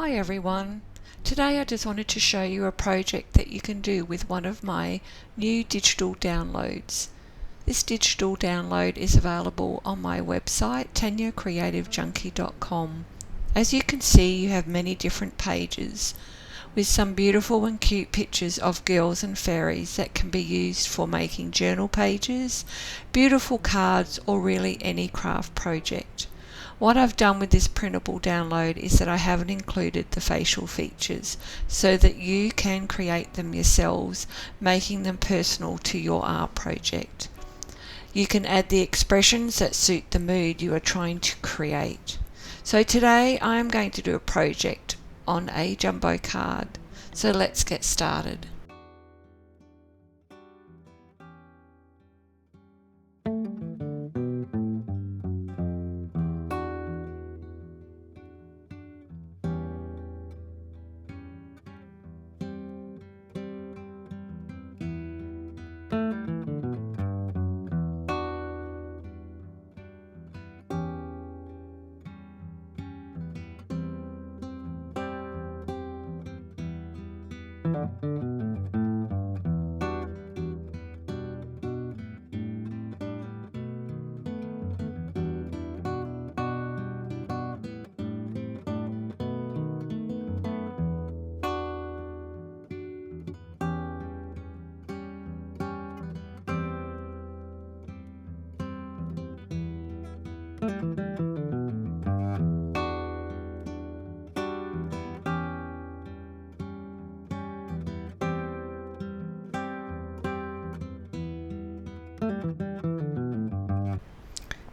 Hi everyone. Today I just wanted to show you a project that you can do with one of my new digital downloads. This digital download is available on my website tanyacreativejunkie.com. As you can see, you have many different pages with some beautiful and cute pictures of girls and fairies that can be used for making journal pages, beautiful cards, or really any craft project. What I've done with this printable download is that I haven't included the facial features so that you can create them yourselves, making them personal to your art project. You can add the expressions that suit the mood you are trying to create. So today I am going to do a project on a jumbo card. So let's get started.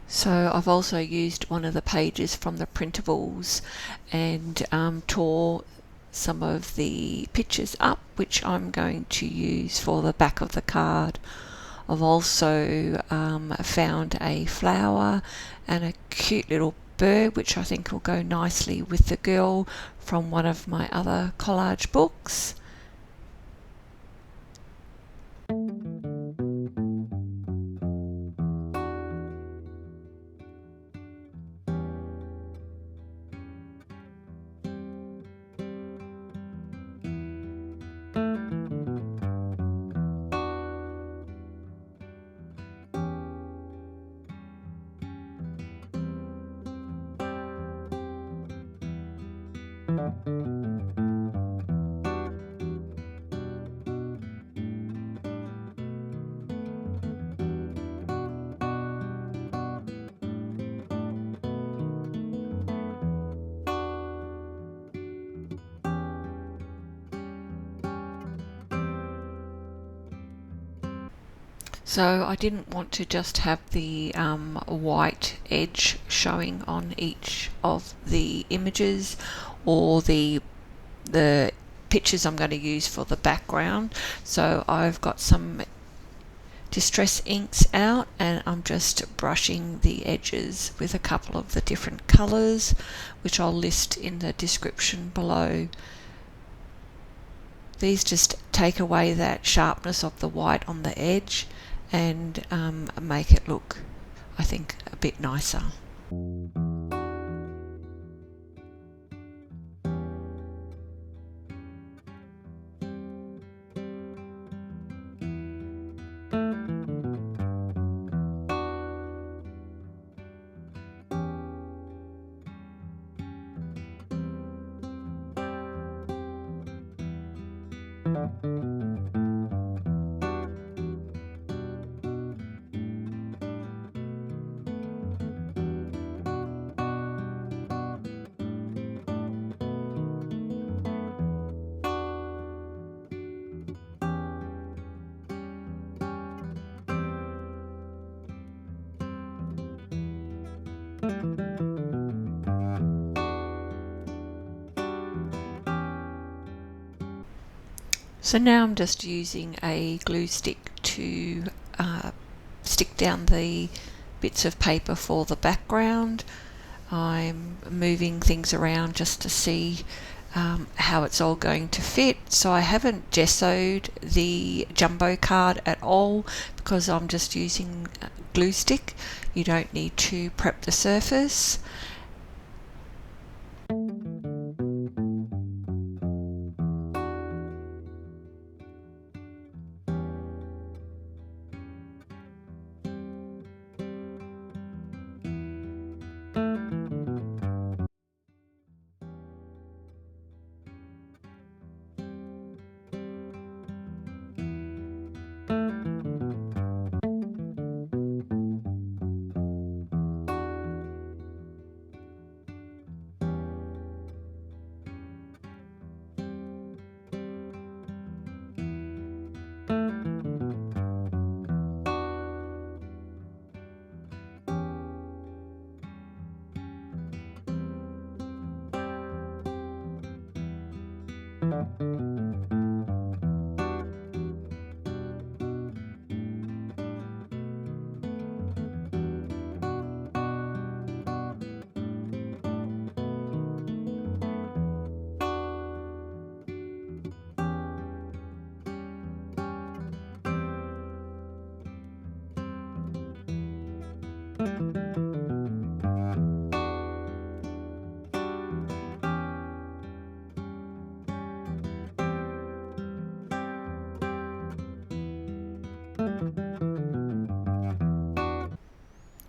So I've also used one of the pages from the printables and tore some of the pictures up, which I'm going to use for the back of the card. I've also found a flower and a cute little bird, which I think will go nicely with the girl from one of my other collage books. So I didn't want to just have the white edge showing on each of the images or the pictures I'm going to use for the background. So I've got some distress inks out and I'm just brushing the edges with a couple of the different colours, which I'll list in the description below. These just take away that sharpness of the white on the edge and make it look, I think, a bit nicer. So now I'm just using a glue stick to stick down the bits of paper for the background. I'm moving things around just to see how it's all going to fit. So I haven't gessoed the jumbo card at all because I'm just using glue stick. You don't need to prep the surface.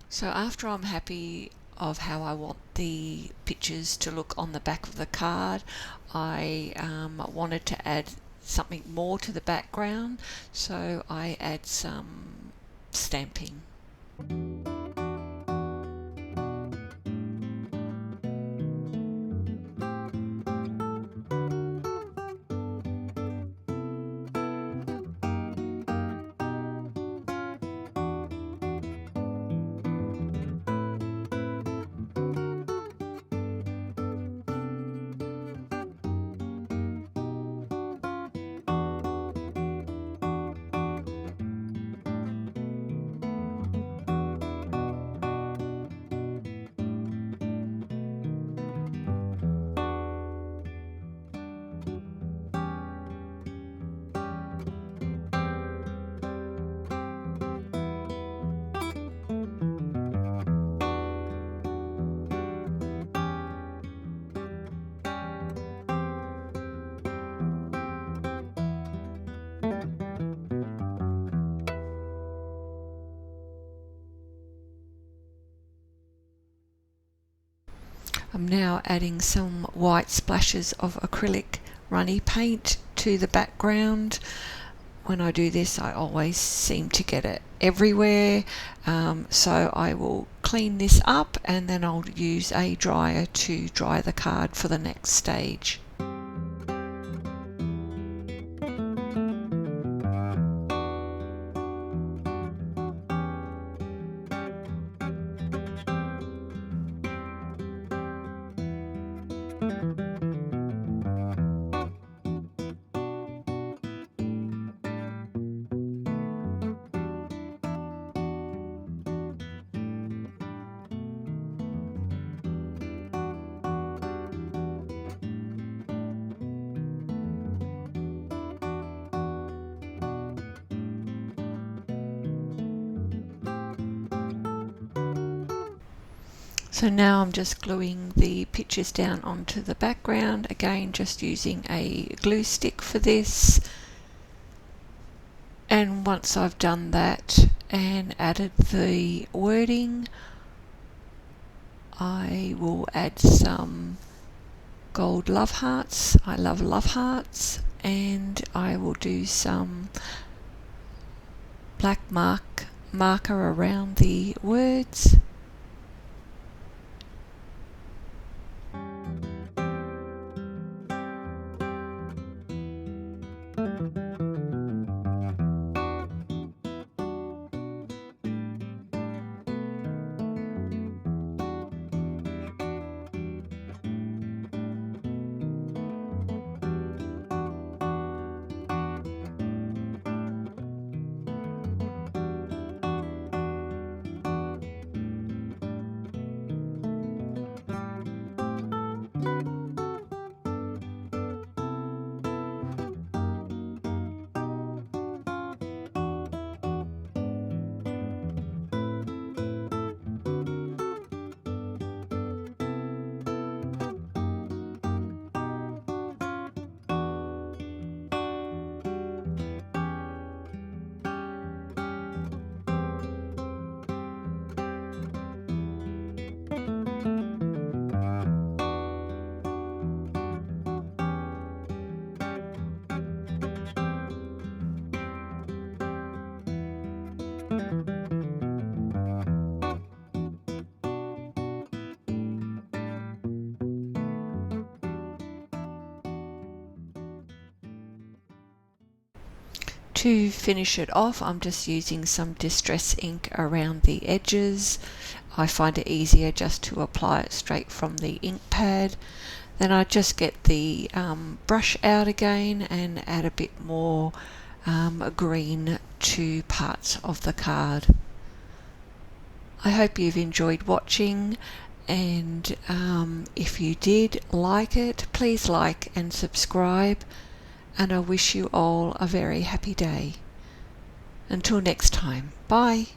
So after I'm happy of how I want the pictures to look on the back of the card, I wanted to add something more to the background, so I add some stamping. I'm now adding some white splashes of acrylic runny paint to the background. When I do this, I always seem to get it everywhere, so I will clean this up and then I'll use a dryer to dry the card for the next stage. So now I'm just gluing the pictures down onto the background, again just using a glue stick for this. And once I've done that and added the wording, I will add some gold love hearts. I love love hearts, and I will do some black marker around the words. To finish it off, I'm just using some distress ink around the edges. I find it easier just to apply it straight from the ink pad. Then I just get the brush out again and add a bit more green to parts of the card. I hope you've enjoyed watching, and if you did like it, please like and subscribe, and I wish you all a very happy day. Until next time, bye.